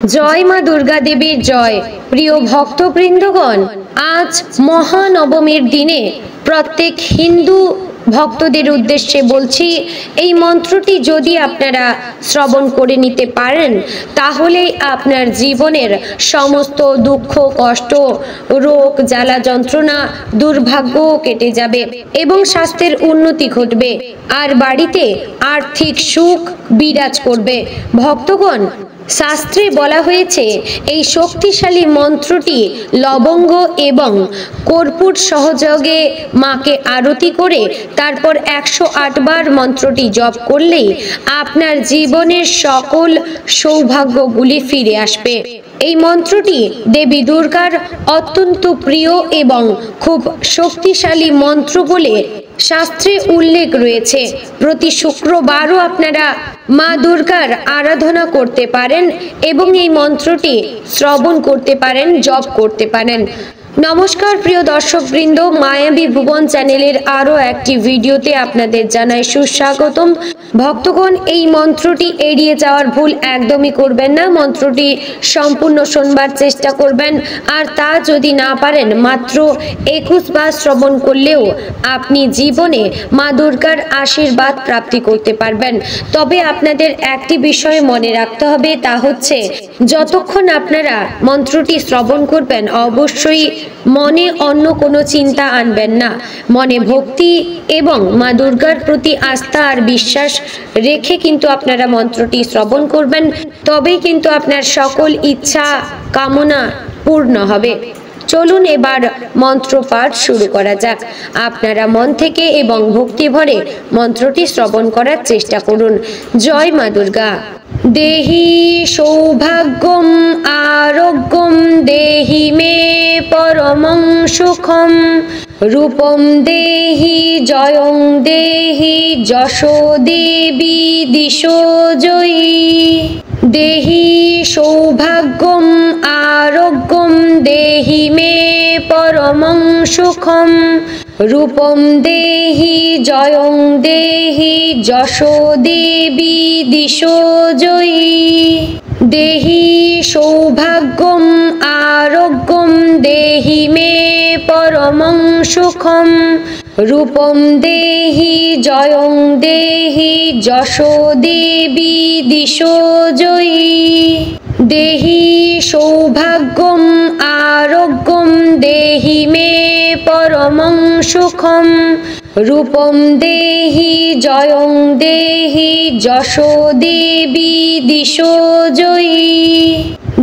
জয় মা দুর্গা দেবীর জয়। প্রিয় ভক্তবৃন্দগণ, আজ মহানবমীর দিনে প্রত্যেক হিন্দু ভক্তদের উদ্দেশ্যে বলছি, এই মন্ত্রটি যদি আপনারা শ্রবণ করে নিতে পারেন তাহলে আপনার জীবনের সমস্ত দুঃখ কষ্ট রোগ জ্বালা যন্ত্রণা দুর্ভাগ্য কেটে যাবে এবং স্বাস্থ্যের উন্নতি ঘটবে আর বাড়িতে আর্থিক সুখ বিরাজ করবে। ভক্তগণ, শাস্ত্রে বলা হয়েছে এই শক্তিশালী মন্ত্রটি লবঙ্গ এবং কর্পূর সহযোগে মাকে আরতি করে তারপর 108 বার মন্ত্রটি জপ করলেই আপনার জীবনের সকল সৌভাগ্যগুলি ফিরে আসবে। এই মন্ত্রটি দেবী দুর্গার অত্যন্ত প্রিয় এবং খুব শক্তিশালী মন্ত্র বলে শাস্ত্রে উল্লেখ রয়েছে। প্রতি শুক্রবারও আপনারা মা দুর্গার আরাধনা করতে পারেন এবং এই মন্ত্রটি শ্রবণ করতে পারেন, জপ করতে পারেন। নমস্কার প্রিয় দর্শকবৃন্দ, মায়াবী ভুবন চ্যানেলের আরও একটি ভিডিওতে আপনাদের জানাই সুস্বাগতম। ভক্তগণ, এই মন্ত্রটি এড়িয়ে যাওয়ার ভুল একদমই করবেন না। মন্ত্রটি সম্পূর্ণ শোনবার চেষ্টা করবেন, আর তা যদি না পারেন মাত্র 21 বার শ্রবণ করলেও আপনি জীবনে মা দুর্গার আশীর্বাদ প্রাপ্তি করতে পারবেন। তবে আপনাদের একটি বিষয় মনে রাখতে হবে, তা হচ্ছে যতক্ষণ আপনারা মন্ত্রটি শ্রবণ করবেন অবশ্যই মনে অন্য কোনো চিন্তা আনবেন না। মনে ভক্তি এবং মা দুর্গার প্রতি আস্থা আর বিশ্বাস রেখে কিন্তু আপনারা মন্ত্রটি শ্রবণ করবেন, তবেই কিন্তু আপনার সকল ইচ্ছা কামনা পূর্ণ হবে। চলুন এবার মন্ত্র পাঠ শুরু করা যাক। আপনারা মন থেকে এবং ভক্তি ভরে মন্ত্রটি শ্রবণ করার চেষ্টা করুন। জয় মা দুর্গা। দেহি সৌভাগ্যম আরোগ্যম দেহি মে পরমং সুখম রূপম দেহি জয়ং দেহি যশো দেবী দিশো জয়ী। দেহি সৌভাগ্যম আরোগ্যম দেহি মে পরমং সুখম রূপম দেহি জয়ং দেহি যশো দেবী দিশো জয়ী। দেহি সৌভাগ্যম আরোগ্যম দেহি মে পরমং সুখম রূপম দেহি জয়ং দেহি যশো দেবী দিশো জয়ী। দেহি সৌভাগ্যম আরোগ্যম দেহি মে পরমং সুখম রূপম দেহি জয়ং দেহি যশো দেবী দিশো জয়ী।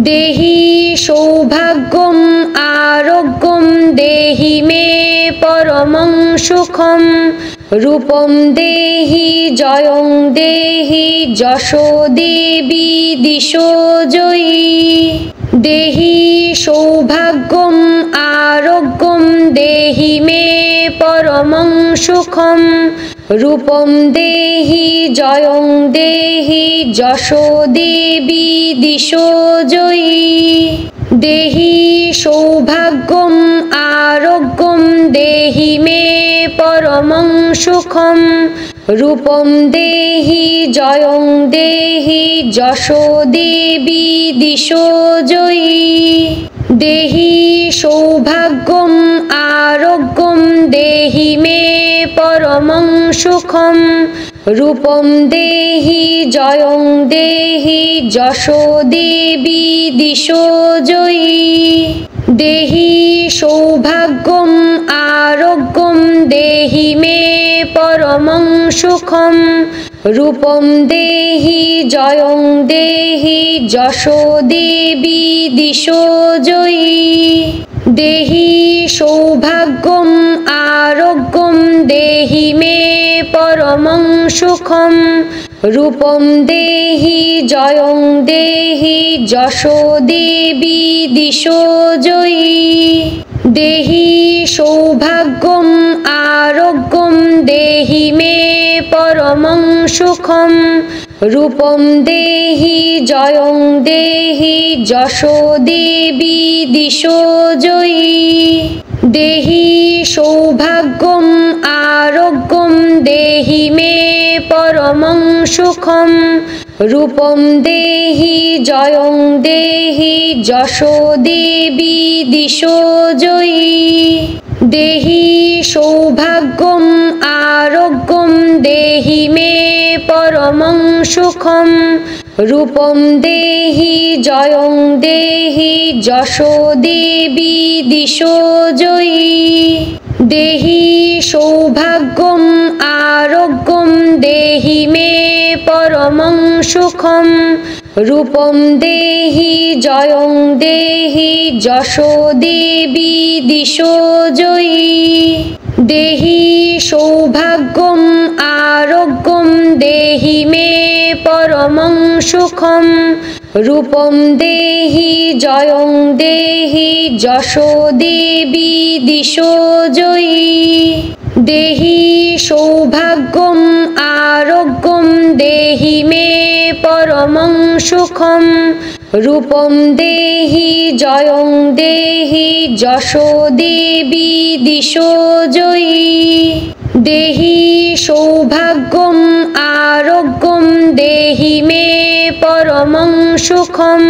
দেহি সৌভাগ্যম আরোগ্যম দেহি মে পরমং সুখম রূপম দেহি জয়ং দেহি যশো দেবী দিশো জয়ী। দেহি সৌভাগ্যম আরোগ্যম দেহি মে পরমং সুখম রূপম দেহি জয়ং দেহি যশো দেবী দিশো জয়ী। দেহি সৌভাগ্যম আরোগ্যম দেহি মে পরমং সুখম রূপম দেহি জয়ং দেহি যশো দেবী দিশো জয়ী। দেহি সৌভাগ্যম আরোগ্যম দেহি মে পরমং সুখম রূপম দেহি জয়ং দেহি যশো দেবী দিশো জয়ী। দেহি সৌভাগ্যম আরোগ্যম দেহি মে পরমং সুখম রূপম দেহি জয়ং দেহি যশো দেবী দিশো জয়ী। দেহি সৌভাগ্যম আরোগ্যম দেহি মে পরমং সুখম রূপম দেহি জয়ং দেহি যশো দেবী দিশো জয়ী। দেহি সৌভাগ্যম আরোগ্যম দেহি মে পরমং সুখম রূপম দেহি জয়ং দেহি যশো দেবী দিশো জয়ী। দেহি সৌভাগ্যম আরোগ্যম দেহি মে পরমং সুখম रूपं देहि जयं देहि যশো देवी दिशो जयी देहि सौभाग्यम आरोग्यम देहि मे परमं सुखम रूपं देहि जयं देहि যশো देवी दिशो जयी देहि सौभाग्यम आरोग्यम देहि मे परमं सुखम रूपं देहि जयं देहि যশো देवी दिशो जयी देहि सौभाग्यम आरोग्यम देहि मे परमं सुखम रूपं देहि जयं देहि যশো देवी दिशो जयी देहि सौभाग्यम आरोग्यम देहि मे परमं सुखम रूपं देहि जयं देहि যশো देवी दिशो जयी देहि सौभाग्यम आरोग्यम देहि मे परमं सुखम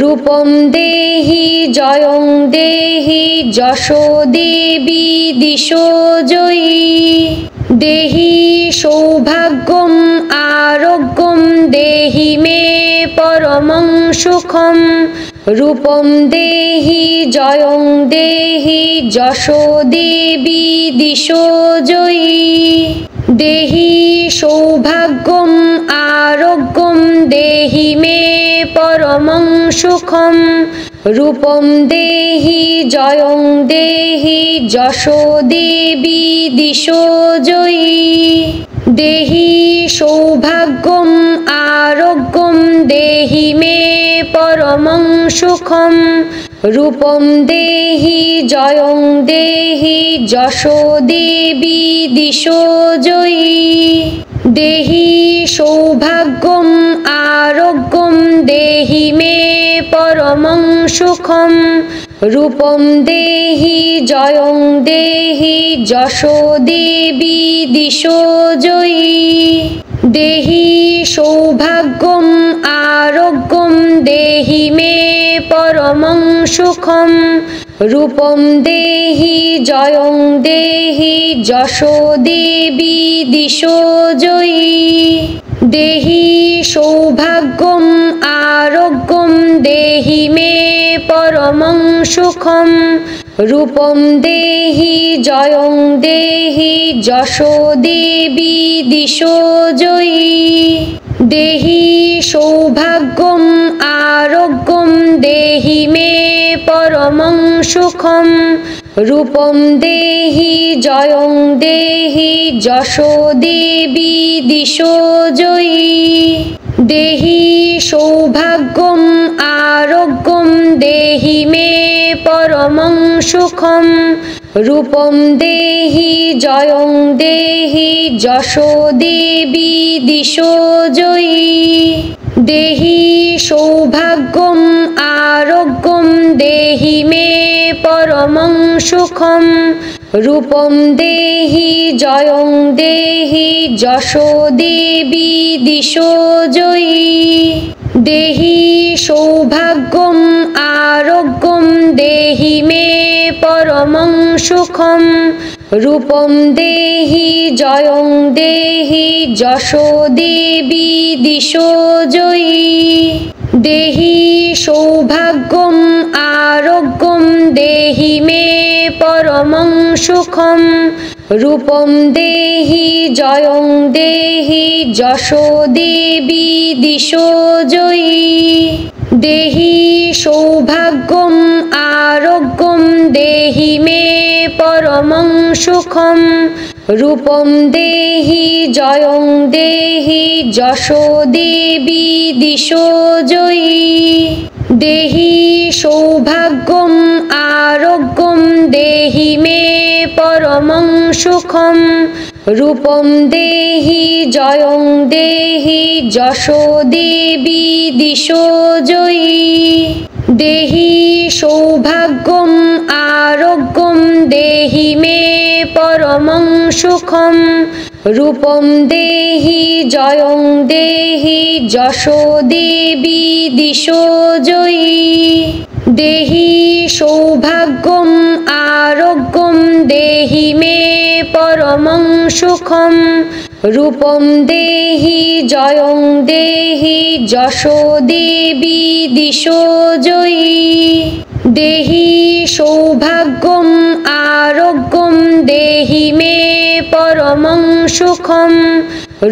रूपं देहि जयं देहि যশো देवी दिशो जयी देहि सौभाग्यम आरोग्यम देहि मे परमं सुखम रूपं देहि जयं देहि যশো देवी दिशो जयी देहि सौभाग्यम आरोग्यम देहि मे परमं सुखम रूपं देहि जयं देहि যশো देवी दिशो जयी देहि सौभाग्यम आरोग्यम देहि मे परमं सुखम रूपं देहि जयं देहि যশো देवी दिशो जयी देहि सौभाग्यम आरोग्यम देहि मे परमं सुखम रूपं देहि जयं देहि যশো देवी दिशो जयी देहि सौभाग्यम आरोग्यम देहि मे परमं सुखम रूपं देहि जयं देहि যশো देवी दिशो जयी देहि सौभाग्यम आरोग्यम देहि मे परमं सुखम रूपं देहि जयं देहि যশো देवी दिशो जयी देहि सौभाग्यम आरोग्यम देहि मे परमं सुखम रूपं देहि जयं देहि যশো देवी दिशो जयी देहि सौभाग्यम आरोग्यम देहि मे परमं सुखम रूपं देहि जयं देहि যশো देवी दिशो जयी देहि सौभाग्यम आरोग्यम देहि मे परमं सुखम रूपं देहि जयं देहि যশো देवी दिशो जयी देहि सौभाग्यम आरोग्यम देहि मे परमं सुखम रूपं देहि जयं देहि যশো देवी दिशो जयी देहि सौभाग्यम आरोग्यम देहि मे परमं सुखम रूपं देहि जयं देहि যশো देवी दिशो जयी देहि सौभाग्यम आरोग्यम देहि मे परमं सुखम रूपं देहि जयं देहि যশো देवी दिशो जयी देहि सौभाग्यम आरोग्यम देहि मे परमं सुखम रूपं देहि जयं देहि যশো देवी दिशो जयी देहि सौभाग्यम आरोग्यम देहि मे परमं सुखम रूपं देहि जयं देहि যশো দেবী দিশো জয়ী देहि সৌভাগ্যম আরোগ্যম देहि मे परमं सुखं रूपं देहि जयं देहि যশো দেবী দিশো জয়ী देहि সৌভাগ্যম আরোগ্যম देहि मे परमं सुखं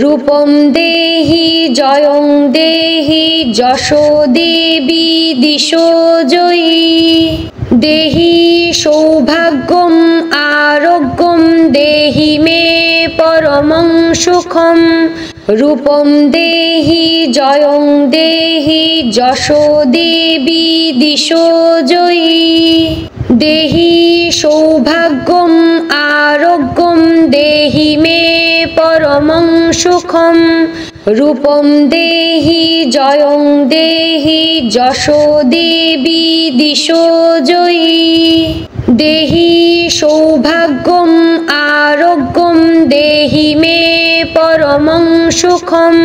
रूपं देहि जयं देहि যশো দেবী দিশো জয়ী देहि সৌভাগ্যম আরোগ্যম देहि मे परमं सुखं रूपं देहि जयं देहि যশো দেবী দিশো জয়ী देहि সৌভাগ্যম আরোগ্যম देहि मे परमं सुखं रूपं देहि जयं देहि যশো দেবী দিশো জয়ী देहि সৌভাগ্যম আরোগ্যম देहि मे परमं सुखं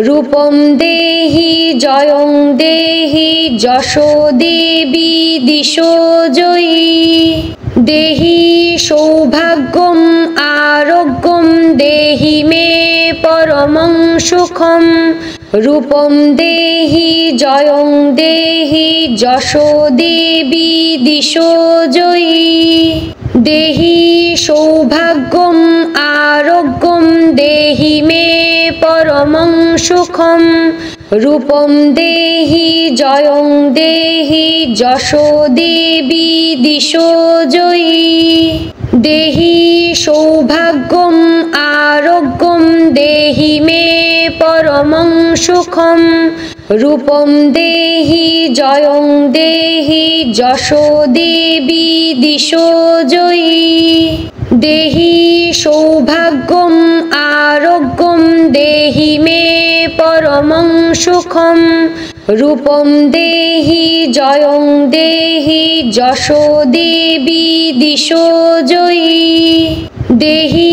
रूपं देहि जयं देहि যশো দেবী দিশো জয়ী देहि সৌভাগ্যম আরোগ্যম देहि मे परमं सुखं रूपं देहि जयं देहि যশো দেবী দিশো জয়ী देहि সৌভাগ্যম আরোগ্যম देहि मे परमं सुखं रूपं देहि जयं देहि যশো দেবী দিশো জয়ী देहि সৌভাগ্যম আরোগ্যম देहि मे परमं सुखं रूपं देहि जयं देहि যশো দেবী দিশো জয়ী देहि সৌভাগ্যম আরোগ্যম देहि मे परमं सुखं रूपं देहि जयं देहि যশো দেবী দিশো জয়ী देहि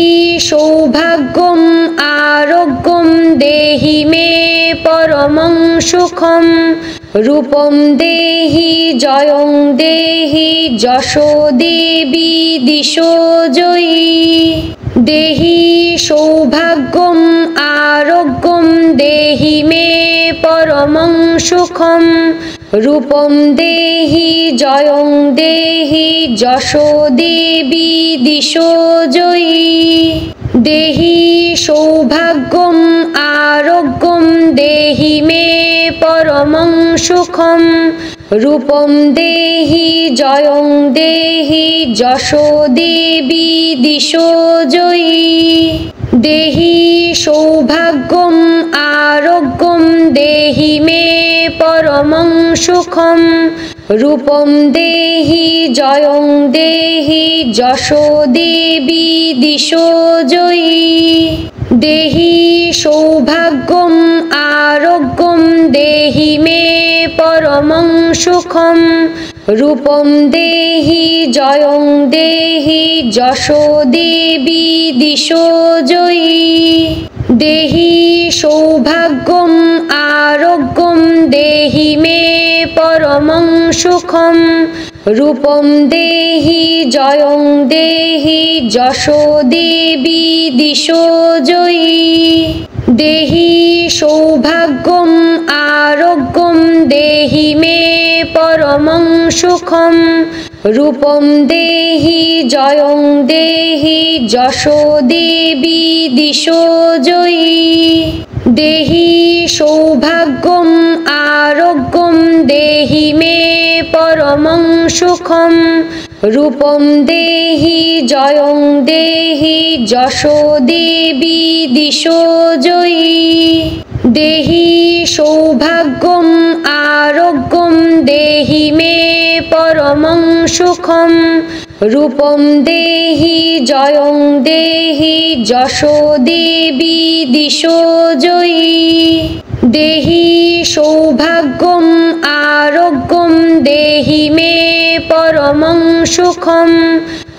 সৌভাগ্যম আরোগ্যম देहि मे परमं सुखं रूपं देहि जयं देहि যশো দেবী দিশো জয়ী देहि সৌভাগ্যম আরোগ্যম देहि मे परमं सुखं रूपं देहि जयं देहि যশো দেবী দিশো জয়ী देहि সৌভাগ্যম আরোগ্যম देहि मे परमं सुखं रूपं देहि जयं देहि যশো দেবী দিশো জয়ী देहि সৌভাগ্যম আরোগ্যম देहि मे परमं सुखं रूपं देहि जयं देहि যশো দেবী দিশো জয়ী देहि সৌভাগ্যম আরোগ্যম देहि मे परमं सुखं रूपं देहि जयं देहि যশো দেবী দিশো জয়ী देहि সৌভাগ্যম আরোগ্যম देहि मे परमं सुखं रूपं देहि जयं देहि যশো দেবী দিশো জয়ী देहि সৌভাগ্যম আরোগ্যম देहि मे परमं सुखं रूपं देहि जयं देहि যশো দেবী দিশো জয়ী देहि সৌভাগ্যম আরোগ্যম देहि मे परमं सुखं रूपं देहि जयं देहि যশো দেবী দিশো জয়ী देहि সৌভাগ্যম আরোগ্যম देहि मे परमं सुखं रूपं देहि जयं देहि যশো দেবী দিশো জয়ী देहि সৌভাগ্যম আরোগ্যম देहि मे परमं सुखं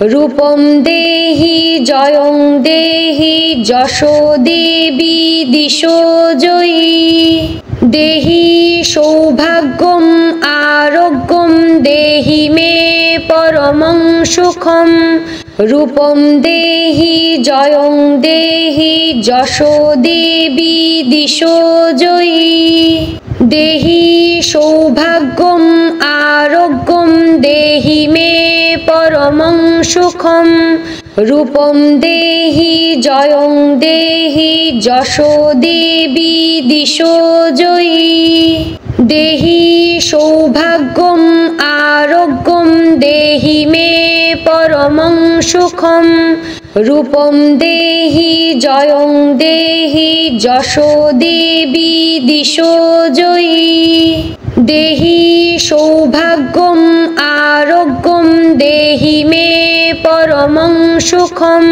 रूपं देहि जयं देहि যশো দেবী দিশো জয়ী देहि সৌভাগ্যম আরোগ্যম देहि मे परमं सुखं रूपं देहि जयं देहि যশো দেবী দিশো জয়ী देहि সৌভাগ্যম আরোগ্যম देहि मे परमं सुखं रूपं देहि जयं देहि যশো দেবী দিশো জয়ী देहि সৌভাগ্যম আরোগ্যম देहि मे परमं सुखं रूपं देहि जयं देहि যশো দেবী দিশো জয়ী देहि সৌভাগ্যম আরোগ্যম देहि मे परमं सुखं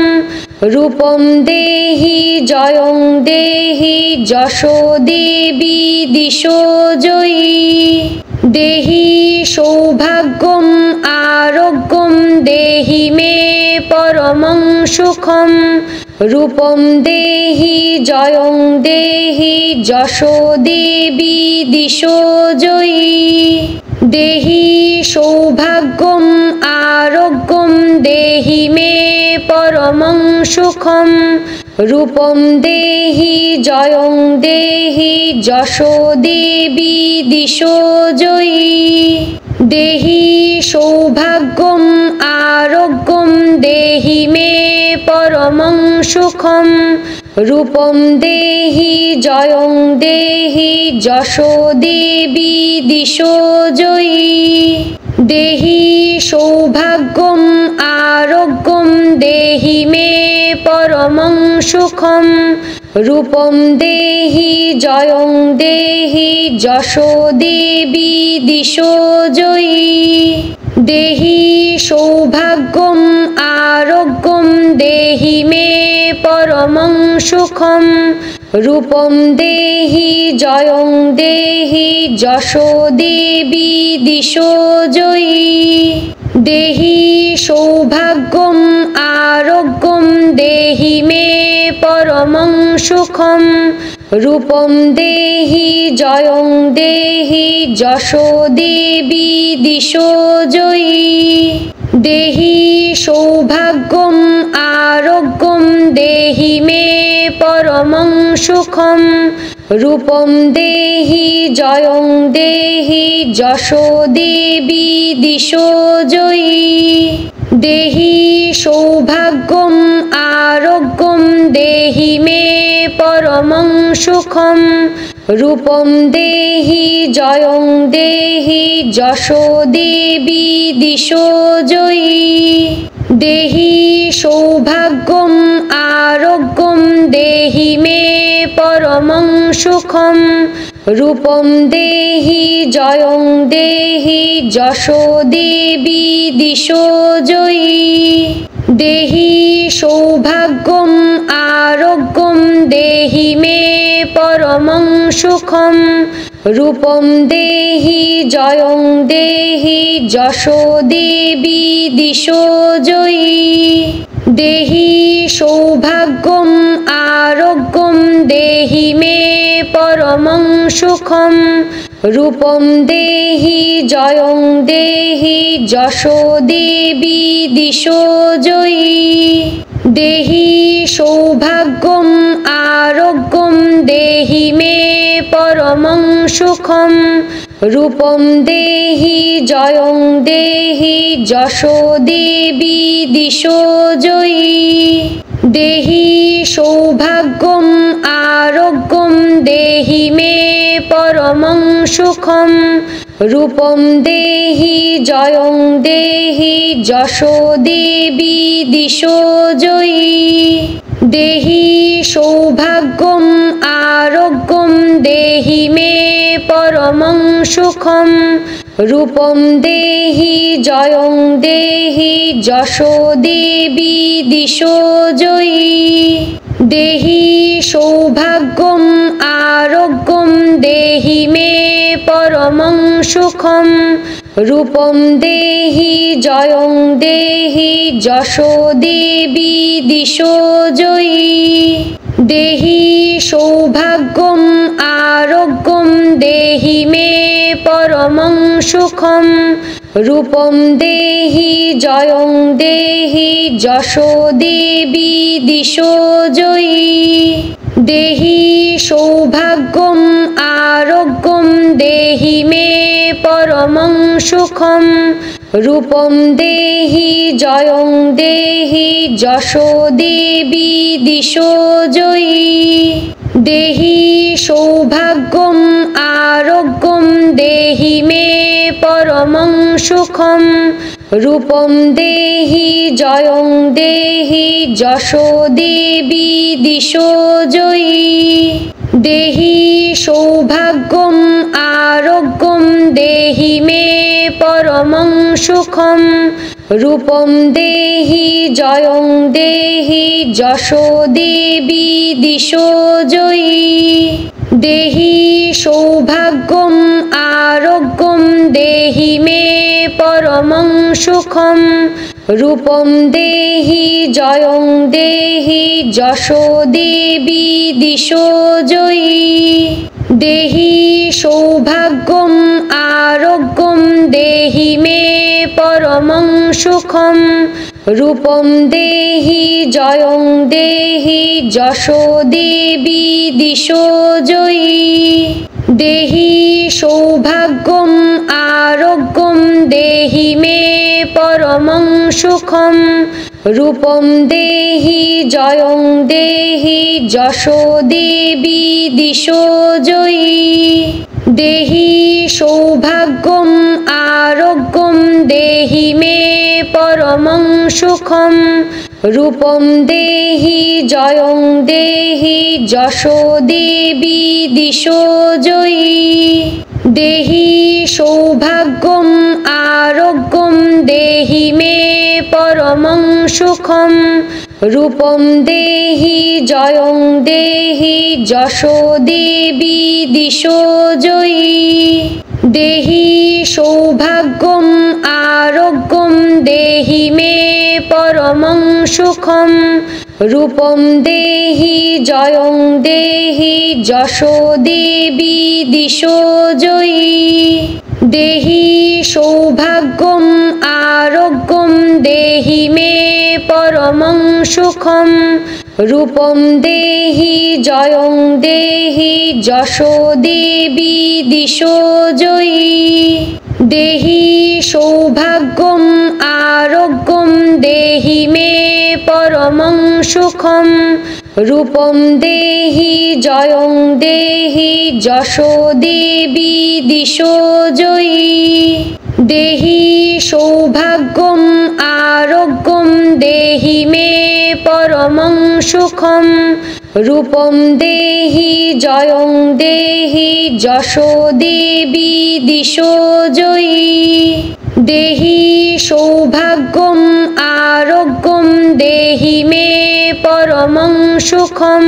रूपं देहि जयं देहि যশো দেবী দিশো জয়ী देहि সৌভাগ্যম আরোগ্যম देहि मे परमं सुखं रूपं देहि जयं देहि যশো দেবী দিশো জয়ী देहि সৌভাগ্যম আরোগ্যম देहि मे परमं सुखं रूपं देहि जयं देहि যশো দেবী দিশো জয়ী देहि সৌভাগ্যম আরোগ্যম देहि मे परमं सुखं रूपं देहि जयं देहि যশো দেবী দিশো জয়ী देहि সৌভাগ্যম আরোগ্যম देहि मे परमं सुखं रूपं देहि जयं देहि যশো দেবী দিশো জয়ী देहि সৌভাগ্যম আরোগ্যম देहि मे परमं सुखं रूपं देहि जयं देहि যশো দেবী দিশো জয়ী देहि সৌভাগ্যম আরোগ্যম देहि मे परमं सुखं रूपं देहि जयं देहि যশো দেবী দিশো জয়ী देहि সৌভাগ্যম আরোগ্যম देहि मे परमं सुखं रूपं देहि जयं देहि যশো দেবী দিশো জয়ী देहि সৌভাগ্যম আরোগ্যম देहि मे परमं सुखं रूपं देहि जयं देहि যশো দেবী দিশো জয়ী देहि সৌভাগ্যম আরোগ্যম देहि मे परमं सुखं रूपं देहि जयं देहि যশো দেবী দিশো জয়ী देहि সৌভাগ্যম আরোগ্যম देहि मे परमं सुखं रूपं देहि जयं देहि যশো দেবী দিশো জয়ী देहि সৌভাগ্যম আরোগ্যম देहि मे परमं सुखं रूपं देहि जयं देहि যশো দেবী দিশো জয়ী देहि সৌভাগ্যম আরোগ্যম देहि मे परमं सुखं रूपं देहि जयं देहि যশো দেবী দিশো জয়ী देहि সৌভাগ্যম আরোগ্যম देहि मे परमं सुखं रूपं देहि जयं देहि যশো দেবী দিশো জয়ী देहि সৌভাগ্যম আরোগ্যম देहि मे परमं सुखं रूपं देहि जयं देहि যশো দেবী দিশো জয়ী देहि সৌভাগ্যম আরোগ্যম देहि मे परमं सुखं रूपं देहि जयं देहि যশো দেবী দিশো জয়ী देहि সৌভাগ্যম আরোগ্যম देहि मे परमं सुखं रूपं देहि जयं देहि যশো দেবী দিশো জয়ী देहि সৌভাগ্যম আরোগ্যম देहि मे परमं सुखं रूपं देहि जयं देहि যশো দেবী দিশো জয়ী देहि সৌভাগ্যম আরোগ্যম देहि मे परमं सुखं रूपं देहि जयं देहि যশো দেবী দিশো জয়ী देहि সৌভাগ্যম আরোগ্যম देहि मे परमं सुखं रूपं देहि जयं देहि যশো দেবী দিশো জয়ী देहि সৌভাগ্যম আরোগ্যম देहि मे परमं सुखं रूपं देहि जयं देहि যশো দেবী দিশো জয়ী देहि সৌভাগ্যম আরোগ্যম देहि मे परमं सुखं रूपं देहि जयं देहि যশো দেবী দিশো জয়ী देहि সৌভাগ্যম আরোগ্যম देहि मे परमं सुखं रूपं देहि जयं देहि যশো দেবী দিশো জয়ী देहि সৌভাগ্যম আরোগ্যম देहि मे परमं सुखं रूपं देहि जयं देहि যশো দেবী দিশো জয়ী देहि সৌভাগ্যম আরোগ্যম देहि मे परमं सुखं रूपं देहि जयं देहि যশো দেবী দিশো জয়ী देहि সৌভাগ্যম আরোগ্যম देहि मे परमं सुखं रूपं देहि जयं देहि যশো দেবী দিশো জয়ী देहि সৌভাগ্যম আরোগ্যম देहि मे परमं सुखं रूपं देहि जयं देहि যশো দেবী দিশো জয়ী देहि সৌভাগ্যম আরোগ্যম देहि मे परमं सुखं रूपं देहि जयं देहि যশো দেবী দিশো জয়ী देहि সৌভাগ্যম আরোগ্যম देहि मे परमं सुखं रूपं देहि जयं देहि যশো দেবী দিশো জয়ী देहि সৌভাগ্যম আরোগ্যম देहि मे परमं सुखं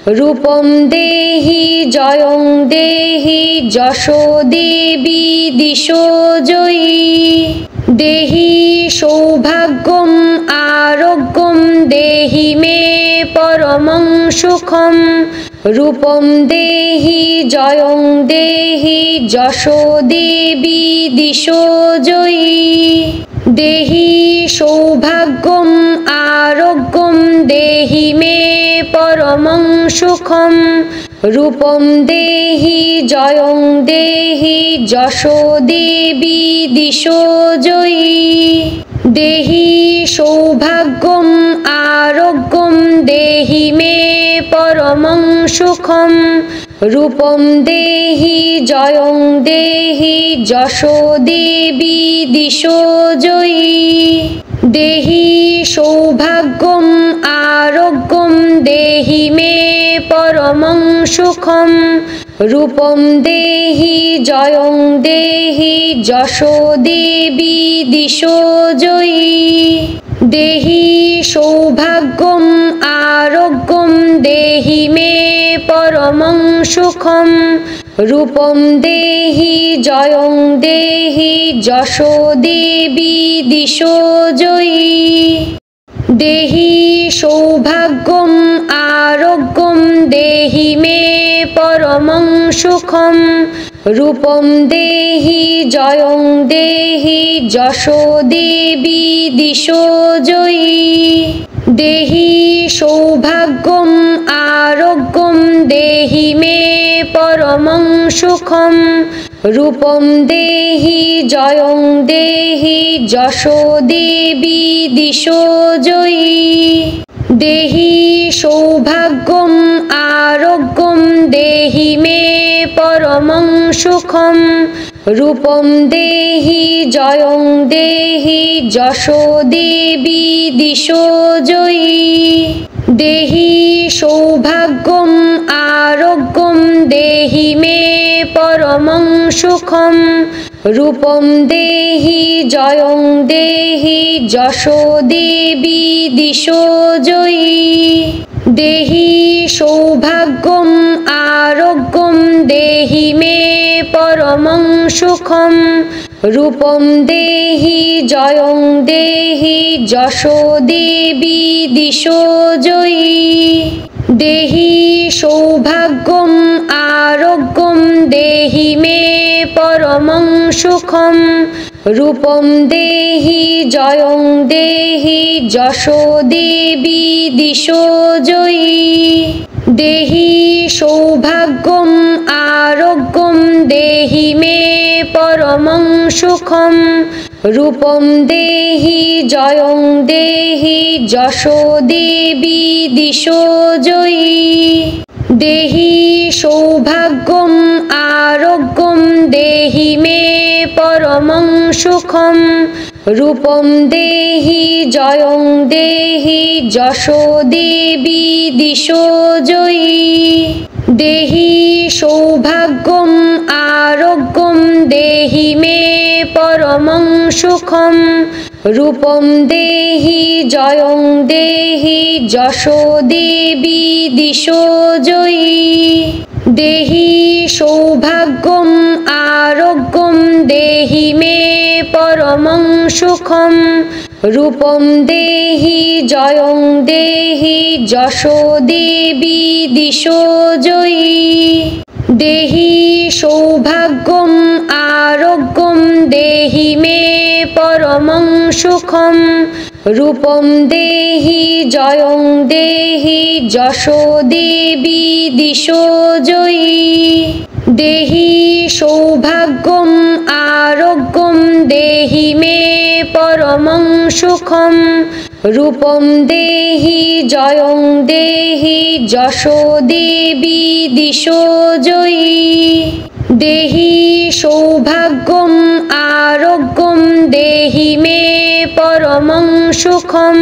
रूपं देहि जयं देहि যশো দেবী দিশো জয়ী देहि সৌভাগ্যম আরোগ্যম देहि मे परमं सुखं रूपं देहि जयं देहि যশো দেবী দিশো জয়ী देहि সৌভাগ্যম আরোগ্যম देहि मे परमं सुखं रूपं देहि जयं देहि যশো দেবী দিশো জয়ী देहि সৌভাগ্যম আরোগ্যম देहि मे परमं सुखं रूपं देहि जयं देहि যশো দেবী দিশো জয়ী देहि সৌভাগ্যম আরোগ্যম देहि मे परमं सुखं रूपं देहि जयं देहि যশো দেবী দিশো জয়ী देहि सौभाग्यम आरोग्यम देहि मे परमं सुखम रूपम देहि जयं देहि यशो देवी दिशो जयी देहि सौभाग्यम आरोग्यम देहि मे परमं सुखम रूपम देहि जयं देहि यशो देवी दिशो जयी देहि सौभाग्यम आरोग्यम देहि मे परमं सुखम रूपम देहि जयं देहि यशो देवी दिशो जयी देहि सौभाग्यम आरोग्यम देहि मे परमं सुखम रूपम देहि जयं देहि यशो देवी दिशो जयी देहि सौभाग्यम आरोग्यम देहि मे परमं सुखम रूपम देहि जयं देहि यशो देवी दिशो जयी देहि सौभाग्यम आरोग्यम देहि मे परमं सुखम रूपम देहि जयं देहि यशो देवी दिशो जयी देहि सौभाग्यम आरोग्यम देहि मे परमं सुखम रूपम देहि जयं देहि यशो देवी दिशो जयी देहि सौभाग्यम आरोग्यम देहि मे परमं सुखम रूपम देहि जयं देहि यशो देवी दिशो जयी देहि सौभाग्यम आरोग्यम देहि मे परमं सुखम रूपम देहि जयं देहि यशो देवी दिशो जयी देहि सौभाग्यम आरोग्यम देहि मे परमं सुखम रूपम देहि जयं देहि यशो देवी दिशो जयी देहि सौभाग्यम आरोग्यम देहि मे परमं सुखम रूपम देहि जयं देहि यशो देवी दिशो जयी देहि सौभाग्यम आरोग्यम देहि मे परमं सुखम रूपम देहि जयं देहि यशो देवी दिशो जयी देहि सौभाग्यम आरोग्यम देहि मे परमं सुखम रूपम देहि जयं देहि यशो देवी दिशो जयी देहि सौभाग्यम आरोग्यम देहि मे परमं सुखम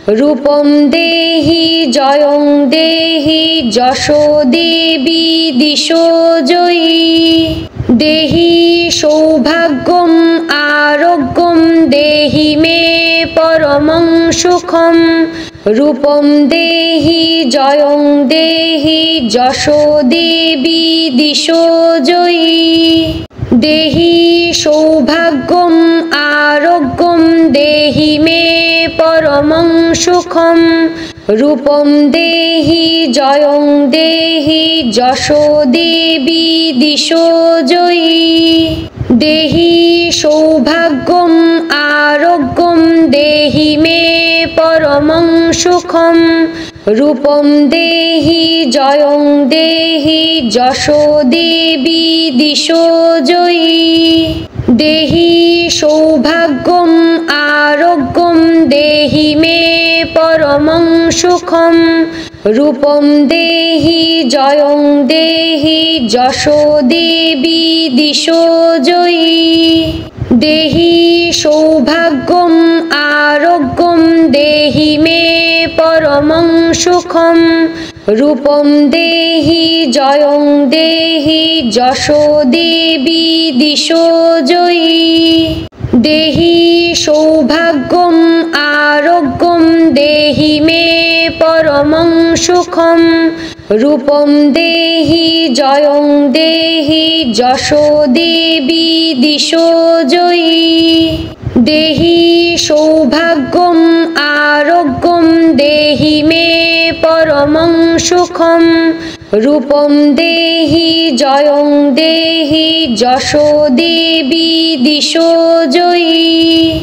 रूपम देहि जयं देहि यशो देवी दिशो जयी देहि सौभाग्यम आरोग्यम देहि मे परमं सुखम रूपम देहि जयं देहि यशो देवी दिशो जयी देहि सौभाग्यम आरोग्यम देहि मे परमं सुखम रूपम देहि जयं देहि यशो देवी दिशो जयी देहि सौभाग्यम आरोग्यम देहि मे परमं सुखम रूपम देहि जयं देहि यशो देवी दिशो जयी देहि सौभाग्यम आरोग्यम देहि मे परमं सुखम रूपम देहि जयं देहि यशो देवी दिशो जयी देहि सौभाग्यम आरोग्यम देहि मे परमं सुखम रूपम देहि जयं देहि यशो देवी दिशो जयी देहि सौभाग्यम आरोग्यम देहि मे परमं सुखं रूपं देहि जयं देहि যশো দেবী দিশো জয়ী देहि सौभाग्यम आरोग्यम देहि मे परमं सुखम रूपम देहि जयं देहि যশো देवी दिशो जयी।